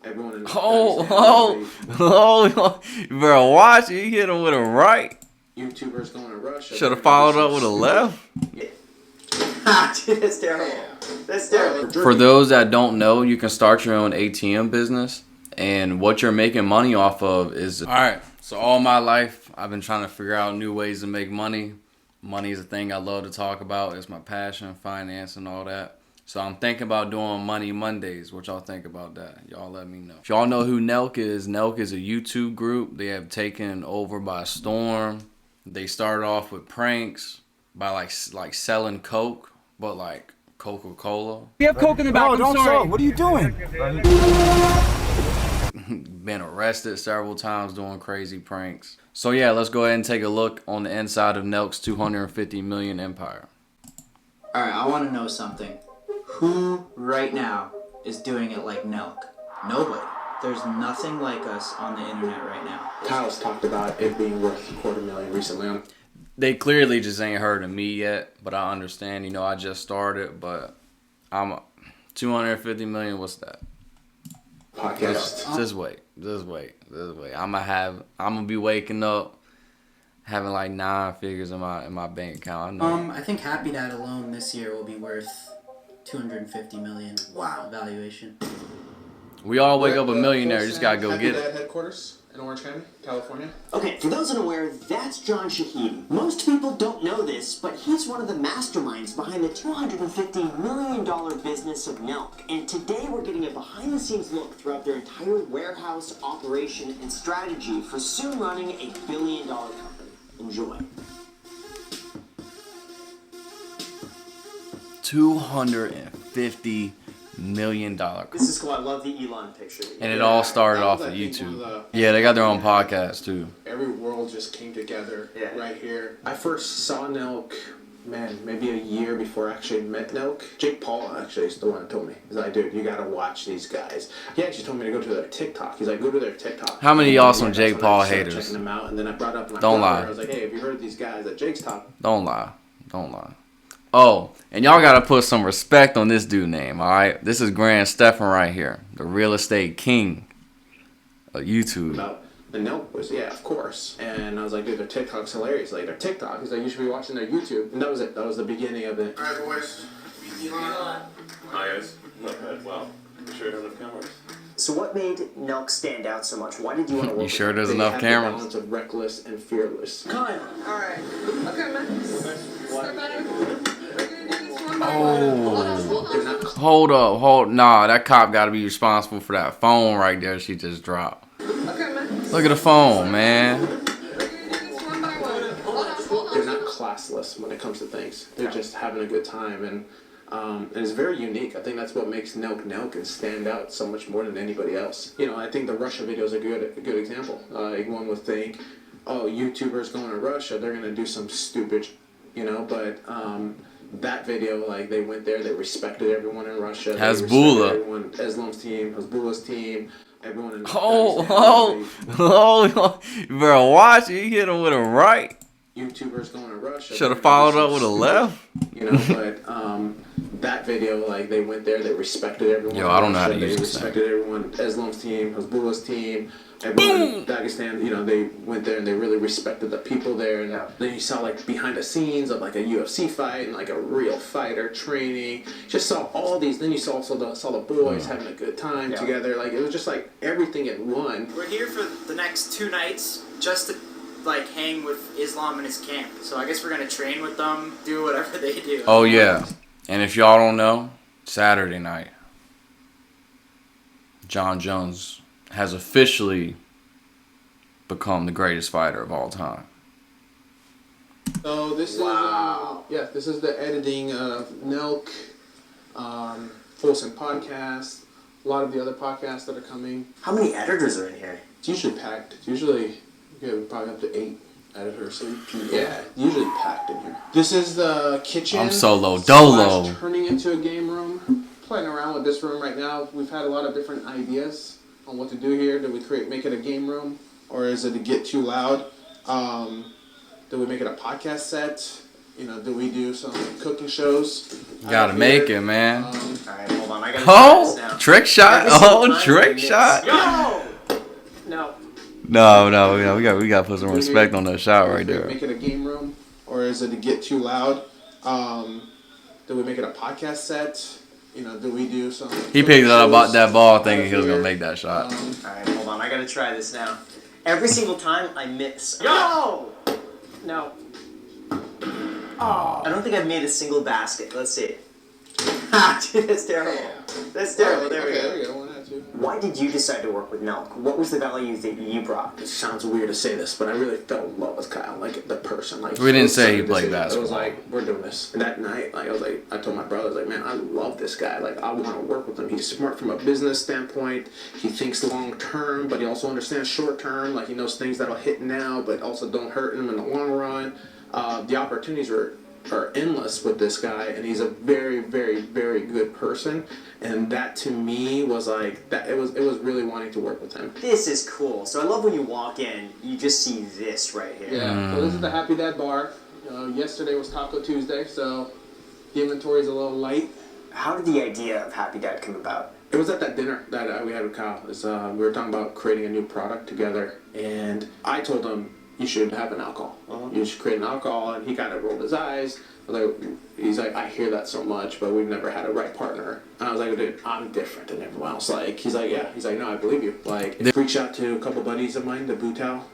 Everyone in bro, watch it. He hit him with a right. YouTubers going to Russia. Should have followed up with a left. Yeah. Dude, that's terrible. That's terrible. For those that don't know, you can start your own ATM business, and what you're making money off of is... Alright, so all my life, I've been trying to figure out new ways to make money. Money is a thing I love to talk about. It's my passion, finance, and all that. So I'm thinking about doing Money Mondays. What y'all think about that? Y'all let me know. If y'all know who Nelk is a YouTube group. They have taken over by storm. They started off with pranks by like selling Coke, but like Coca-Cola. We have Coke in the back. I'm sorry. Sell. What are you doing? Been arrested several times doing crazy pranks. So yeah, let's go ahead and take a look on the inside of Nelk's 250 million empire. Alright, I want to know something. Who right now is doing it like Nelk? Nobody. There's nothing like us on the internet right now. Kyle's talked about it being worth $250,000 recently. They clearly just ain't heard of me yet, but I understand. You know, I just started, but I'm 250 million. What's that? Podcast. Just wait. I'm gonna be waking up having like 9 figures in my bank account. I know. I think Happy Dad alone this year will be worth 250 million. Wow. Valuation. We all wake up a millionaire. You just gotta go get Dad it. headquarters in Orange County, California. Okay, for those unaware, that's John Shahidi. Most people don't know this, but he's one of the masterminds behind the $250 million business of Nelk. And today we're getting a behind-the-scenes look throughout their entire warehouse, operation, and strategy for soon running a billion-dollar company. Enjoy. $250 million. This is cool. I love the Elon picture. And it all started off of YouTube. Yeah, they got their own podcast too. Every world just came together right here. I first saw Nelk, man, maybe a year before I actually met Nelk. Jake Paul actually is the one that told me. He's like, dude, you gotta watch these guys. He actually told me to go to their TikTok. He's like, go to their TikTok. How many y'all some Jake Paul haters? Checking them out, and then I brought up my Don't brother. lie. I was like, hey, have you heard of these guys at Jake's Talk? Don't lie. Oh, and y'all gotta put some respect on this dude name, alright? This is Graham Stephan right here, the real estate king of YouTube. About the Nelk was, yeah, of course. And I was like, dude, their TikTok's hilarious. Like, their TikTok, he's like, you should be watching their YouTube. And that was it. That was the beginning of it. Alright, boys. Elon. Hi, guys. Not bad. Wow. I'm sure there's enough cameras. So what made Nelk stand out so much? Why did you want to work You with sure them? there's They enough have cameras? The balance of reckless and fearless. Kyle. Alright. Okay, man. Step out of it. Hold up. Nah, that cop gotta be responsible for that phone right there she just dropped. Okay, man. Look at the phone, man. We're gonna do this one by one. Hold They're on. not classless when it comes to things. They're just having a good time, and it's very unique. I think that's what makes Nelk and stand out so much more than anybody else. You know, I think the Russia video is a good example. One would think, oh, YouTubers going to Russia, they're gonna do some stupid, but that video, like, they went there, they respected everyone in Russia. Hezbollah. Islam's team, Hezbollah's team, everyone in Bro, watch it. He hit him with a right. YouTubers going to Russia. Should have followed up with a left. But that video, like, they went there, they respected everyone. Yo, I don't know how to They use this respected everyone, Islam's team, Hezbollah's team, everyone in Dagestan, they went there and they really respected the people there. And then you saw, like, behind the scenes of, like, a UFC fight and, like, a real fighter training. Just saw all these. Then you saw the boys having a good time together. Like, it was just, like, everything in one. We're here for the next 2 nights just to, like, hang with Islam and his camp. So I guess we're going to train with them, do whatever they do. Oh, yeah. And if y'all don't know, Saturday night, John Jones has officially become the greatest fighter of all time. So this is this is the editing of Nelk, Folsom podcast, a lot of the other podcasts that are coming. How many editors are in here? It's usually packed. It's usually probably up to 8 editors. Yeah, usually packed in here. This is the kitchen. I'm solo dolo. Turning into a game room. Playing around with this room right now. We've had a lot of different ideas on what to do here. Do we make it a game room, or is it to get too loud? Do we make it a podcast set? do we do some cooking shows? You gotta make it, man. Alright, hold on. I gotta try this now. Trick shot. Every single Oh, time trick I miss. shot. No. No, we gotta put some respect on that shot right there. Make it a game room, or is it to get too loud? Do we make it a podcast set? Do we do some? He picked it up about shows that ball out thinking he was gonna here? make that shot. Alright, hold on. I gotta try this now. Every single time I miss. No. I don't think I've made a single basket. Let's see. Dude, that's terrible. That's terrible. There we go. There you go. One out, two. Why did you decide to work with Nelk? What was the value that you brought? It sounds weird to say this, but I really fell in love with Kyle, like the person. Like We didn't say he the played decision. It was basketball. like, we're doing this. And that night, I told my brother, I was like, man, I love this guy. Like, I want to work with him. He's smart from a business standpoint. He thinks long term, but he also understands short term. Like, he knows things that'll hit now, but also don't hurt him in the long run. The opportunities are endless with this guy, and he's a very, very, very good person. And that to me was like that. It was really wanting to work with him. This is cool. So I love when you walk in, you just see this right here. Yeah. So this is the Happy Dad bar. Yesterday was Taco Tuesday, so the inventory is a little light. How did the idea of Happy Dad come about? It was at that dinner that we had with Kyle. We were talking about creating a new product together, and I told him, you should have an alcohol. You should create an alcohol, and he kind of rolled his eyes. He's like, I hear that so much, but we've never had a right partner. And I was like, dude, I'm different than everyone else. Like, he's like, yeah. He's like, no, I believe you. Like, reached out to a couple buddies of mine, the Butau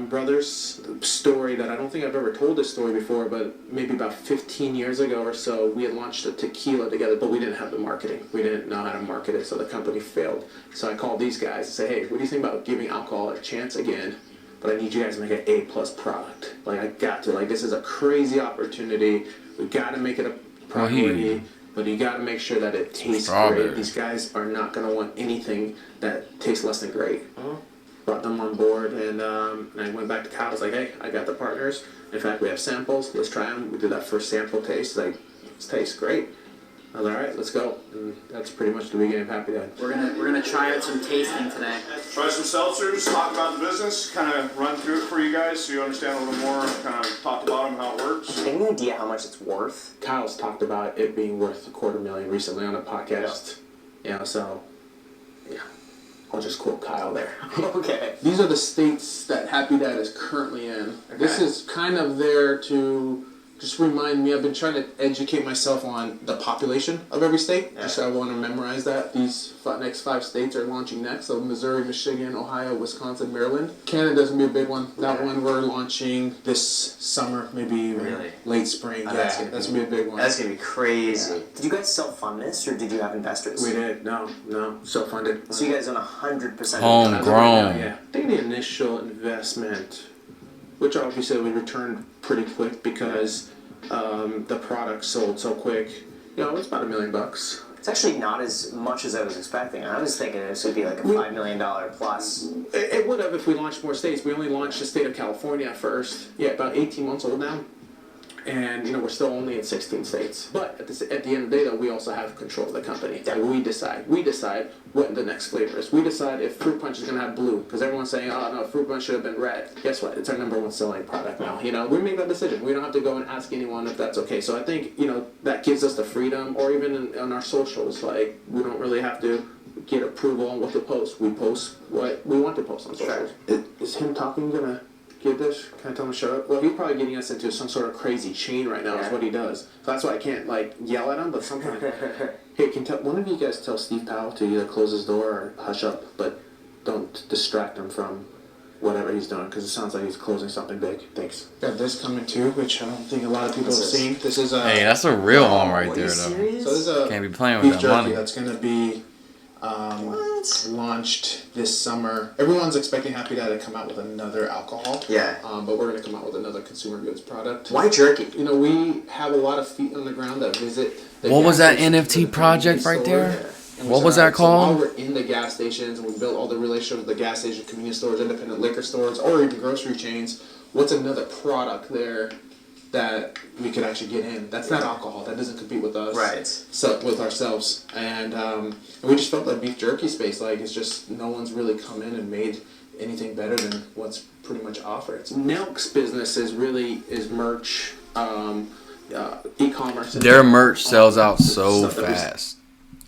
brothers. The story that I don't think I've ever told this story before, but maybe about 15 years ago or so, we had launched a tequila together, but we didn't have the marketing. We didn't know how to market it, so the company failed. So I called these guys and said, hey, what do you think about giving alcohol a chance again? But I need you guys to make an A+ product. Like, I got to. Like, this is a crazy opportunity. We got to make it a priority, but you got to make sure that it tastes great. These guys are not going to want anything that tastes less than great. Brought them on board, and I went back to Kyle. I was like, hey, I got the partners. In fact, we have samples. Let's try them. We did that first sample taste. Like, this tastes great. I was like, all right, let's go. And that's pretty much the beginning of Happy Dad. We're gonna try out some tasting today. Try some seltzers, talk about the business, kind of run through it for you guys so you understand a little more, kind of talk about them, how it works. Any idea how much it's worth? Kyle's talked about it being worth $250,000 recently on a podcast. So, yeah. I'll just quote Kyle there. Okay. These are the states that Happy Dad is currently in. This is kind of there to just remind me. I've been trying to educate myself on the population of every state. Just so I want to memorize that. These next 5 states are launching next. So Missouri, Michigan, Ohio, Wisconsin, Maryland. Canada's going to be a big one. That one we're launching this summer, maybe late spring. That's going to be a big one. That's going to be crazy. Yeah. Did you guys self-fund this, or did you have investors? We did. No. Self-funded. So you guys own 100%. Homegrown. Yeah. I think the initial investment, which obviously we returned pretty quick because the product sold so quick. It's about $1 million. It's actually not as much as I was expecting. I was thinking this would be like a $5 million plus. It would have if we launched more states. We only launched the state of California first. Yeah, about 18 months old now. And, we're still only in 16 states. But at the end of the day, though, we also have control of the company. Yeah. We decide what the next flavor is. We decide if Fruit Punch is going to have blue. Because everyone's saying, oh, no, Fruit Punch should have been red. Guess what? It's our #1 selling product now. We make that decision. We don't have to go and ask anyone if that's okay. So I think, that gives us the freedom. Or even on our socials, like, we don't really have to get approval on what to post. We post what we want to post on socials. Is him talking going to get this? Can I tell him to shut up? Well, he's probably getting us into some sort of crazy chain right now. Is what he does. So that's why I can't yell at him. But sometimes, hey, one of you guys tell Steve Powell to either close his door or hush up, but don't distract him from whatever he's doing, because it sounds like he's closing something big. Thanks. Got this coming too, which I don't think a lot of people have seen. This is hey, that's a real one right there, though. So this is a can't be playing with beef that jerky money. that's gonna be launched this summer. Everyone's expecting Happy Dad to come out with another alcohol. Yeah. But we're gonna come out with another consumer goods product. Why jerky? We have a lot of feet on the ground that visit. What was that NFT project right there? What was that called? So while we're in the gas stations and we built all the relationships with the gas station, convenience stores, independent liquor stores, or even grocery chains, what's another product there that we could actually get in? That's not alcohol. That doesn't compete with us. Right. So with ourselves, and we just felt that beef jerky space, it's just no one's really come in and made anything better than what's pretty much offered. Nelk's business is merch. e-commerce. Their merch sells out so stuff that we- fast.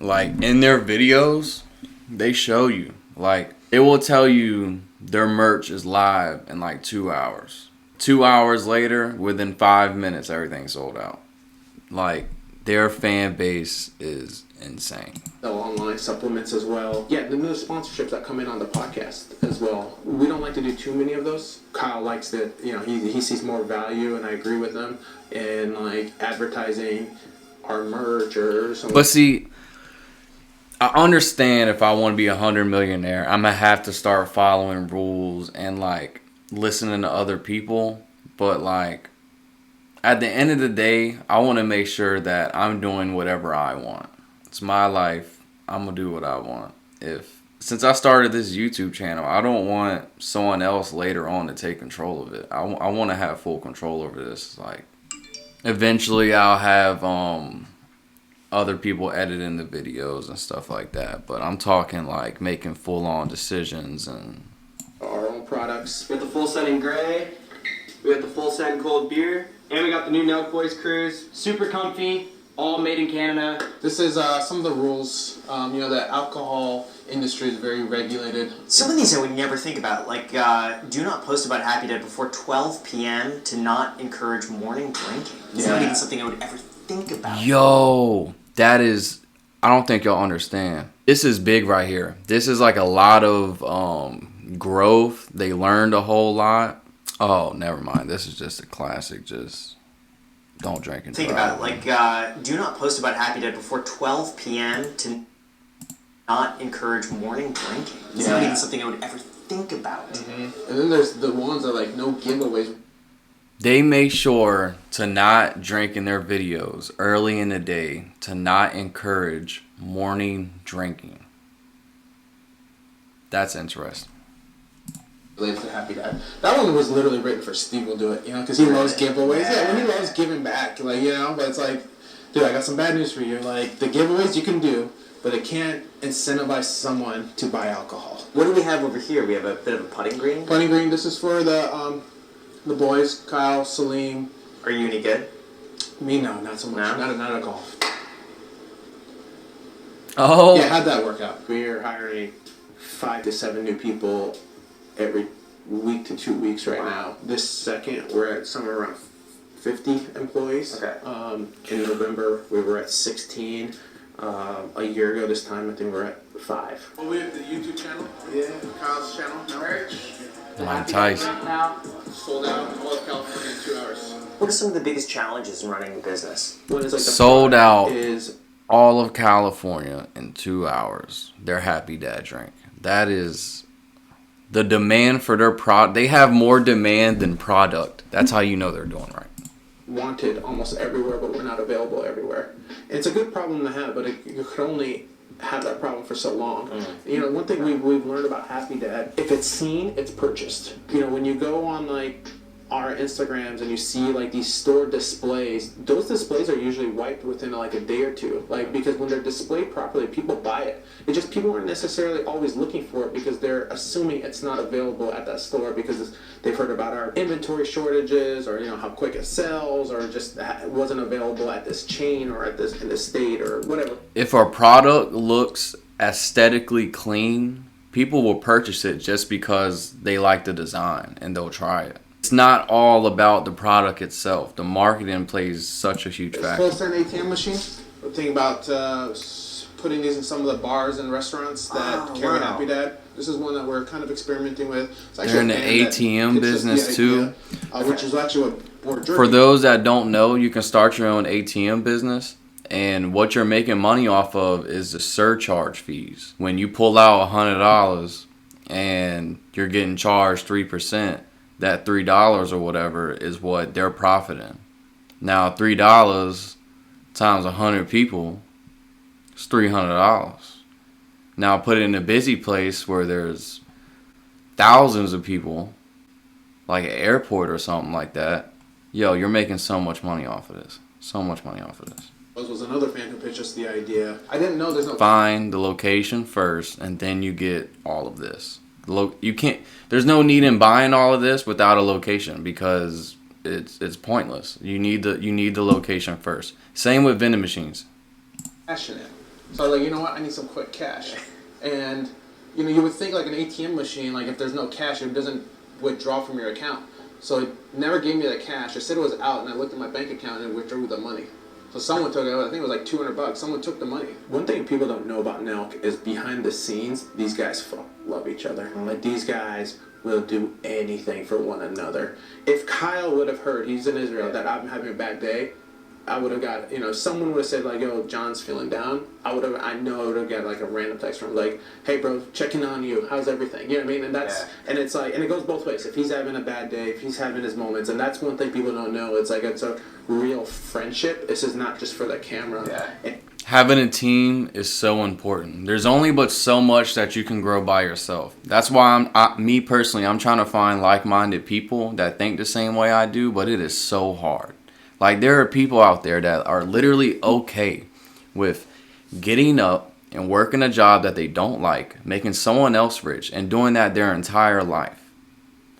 Like in their videos, they show you. Like it will tell you their merch is live in like 2 hours. 2 hours later, within 5 minutes, everything's sold out. Like their fan base is insane. Sell online supplements as well. Yeah, the new sponsorships that come in on the podcast as well. We don't like to do too many of those. Kyle likes that, you know, he sees more value, and I agree with him, in like advertising our merch or something. But see, I understand if I want to be $100 millionaire, I'm gonna have to start following rules and like listening to other people. But like at the end of the day, I want to make sure that I'm doing whatever I want. It's my life. I'm gonna do what I want. Since I started this YouTube channel, I don't want someone else later on to take control of it. I want to have full control over this. Like eventually I'll have other people editing the videos and stuff like that, but I'm talking like making full-on decisions and our own products. We got the full set in gray, we got the full set in cold beer, and we got the new Nelk Boys Cruise. Super comfy, all made in Canada. This is some of the rules. You know, the alcohol industry is very regulated. Some of these I would never think about, like do not post about Happy Dad before 12 p.m. to not encourage morning drinking. It's not even something I would ever think about. yo, that is, I don't think y'all understand. This is big right here. This is like a lot of growth. They learned a whole lot. Oh, never mind. This is just a classic. Just don't drink and Think drive. about it, like do not post about Happy Dad before 12 p.m. to not encourage morning drinking. It's not even something I would ever think about. And then there's the ones that like no giveaways. They make sure to not drink in their videos early in the day, to not encourage morning drinking. That's interesting. Related to Happy Dad. That one was literally written for Steve will do it, you know, because he loves giveaways. Yeah, when he loves giving back, like, you know, but it's like, dude, I got some bad news for you. Like, the giveaways you can do, but it can't incentivize someone to buy alcohol. What do we have over here? We have a bit of a putting green. Putting green, this is for the boys, Kyle, Salim. Are you any good? Me, no, not so much. No? Not at golf. Oh, Yeah, how'd that work out? We're hiring 5 to 7 new people every week to 2 weeks right now. This second, we're at somewhere around 50 employees. Okay. In November, we were at 16. A year ago this time, I think we're at 5. Oh, we have the YouTube channel? Yeah. Kyle's channel? Merch? Mike Tyson. Sold out all of California in 2 hours. What are some of the biggest challenges in running a business? One is like the Sold product out. is All of California in 2 hours. Their Happy Dad drink. That is the demand for their product. They have more demand than product. That's how you know they're doing right. wanted almost everywhere, but we're not available everywhere. It's a good problem to have, but you could only have that problem for so long. You know, one thing we've learned about Happy Dad, if it's seen, it's purchased. You know, when you go on like our Instagrams and you see like these store displays, those displays are usually wiped within like a day or two. Like, because when they're displayed properly, people buy it. It's just people aren't necessarily always looking for it because they're assuming it's not available at that store because they've heard about our inventory shortages, or you know how quick it sells, or just it wasn't available at this chain or at this in this state or whatever. If our product looks aesthetically clean, people will purchase it just because they like the design and they'll try it. It's not all about the product itself. The marketing plays such a huge factor. Full send ATM machine. We're thinking about putting these in some of the bars and restaurants that carry wow. Happy Dad. This is one that we're kind of experimenting with. It's actually They're in a the band that ATM pitched us business the too. idea, which is actually what we're drinking. For those that don't know, you can start your own ATM business, and what you're making money off of is the surcharge fees. When you pull out $100 and you're getting charged 3%, that $3 or whatever is what they're profiting. Now $3 times 100 people is $300. Now put it in a busy place where there's thousands of people, like an airport or something like that. Yo, you're making so much money off of this. So much money off of this. Was another fan who pitched us the idea. I didn't know there's no. Find the location first, and then you get all of this. You can't. There's no need in buying all of this without a location, because it's pointless. You need the location first. Same with vending machines. Cash in it. So like, you know what? I need some quick cash. And you know, you would think like an ATM machine, like if there's no cash, it doesn't withdraw from your account. So it never gave me the cash. It said it was out, and I looked at my bank account and it withdrew the money. So someone took it. I think it was like $200. Someone took the money. One thing people don't know about Nelk is behind the scenes, these guys love each other. Like these guys will do anything for one another. If Kyle would have heard, he's in Israel, that I'm having a bad day, I would have got, you know, someone would have said like, yo, John's feeling down. I would have got like a random text from him, like, hey bro, checking on you, how's everything? You know what I mean? And that's, and it's like, and it goes both ways. If he's having a bad day, if he's having his moments, and that's one thing people don't know. It's like, it's a real friendship. This is not just for the camera. Yeah. Having a team is so important. There's only but so much that you can grow by yourself. That's why me personally, I'm trying to find like-minded people that think the same way I do, but it is so hard. Like, there are people out there that are literally okay with getting up and working a job that they don't like, making someone else rich, and doing that their entire life.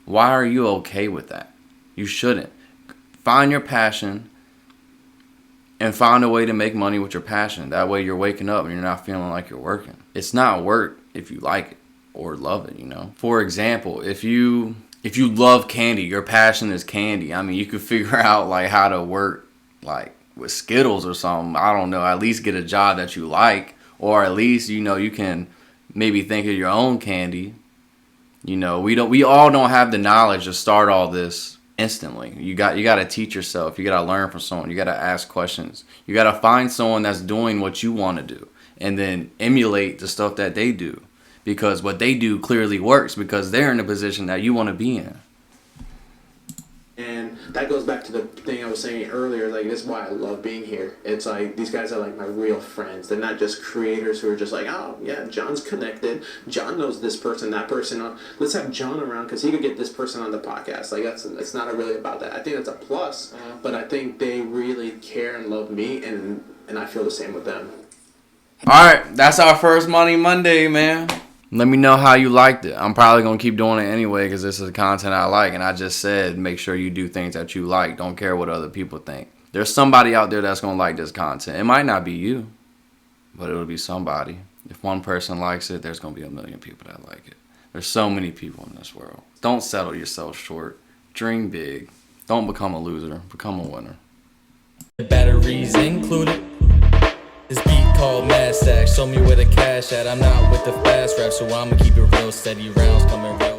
Why are you okay with that? You shouldn't. Find your passion and find a way to make money with your passion. That way you're waking up and you're not feeling like you're working. It's not work if you like it or love it, you know? For example, if you love candy, your passion is candy. I mean, you could figure out like how to work like with Skittles or something. I don't know, at least get a job that you like, or at least, you know, you can maybe think of your own candy. You know, we all don't have the knowledge to start all this instantly. You got to teach yourself. You got to learn from someone. You got to ask questions. You got to find someone that's doing what you want to do and then emulate the stuff that they do. Because what they do clearly works because they're in a position that you want to be in. And that goes back to the thing I was saying earlier, like, this is why I love being here. It's like, these guys are like my real friends. They're not just creators who are just like, oh, yeah, John's connected. John knows this person, that person. Let's have John around because he could get this person on the podcast. Like, it's not really about that. I think that's a plus, but I think they really care and love me, and I feel the same with them. All right, that's our first Money Monday, man. Let me know how you liked it. I'm probably going to keep doing it anyway because this is the content I like. And I just said make sure you do things that you like. Don't care what other people think. There's somebody out there that's going to like this content. It might not be you, but it'll be somebody. If one person likes it, there's going to be a million people that like it. There's so many people in this world. Don't settle yourself short. Dream big. Don't become a loser. Become a winner. Batteries included. This beat called Mad Stack. Show me where the cash at. I'm not with the fast rap, so I'ma keep it real steady. Rounds coming real.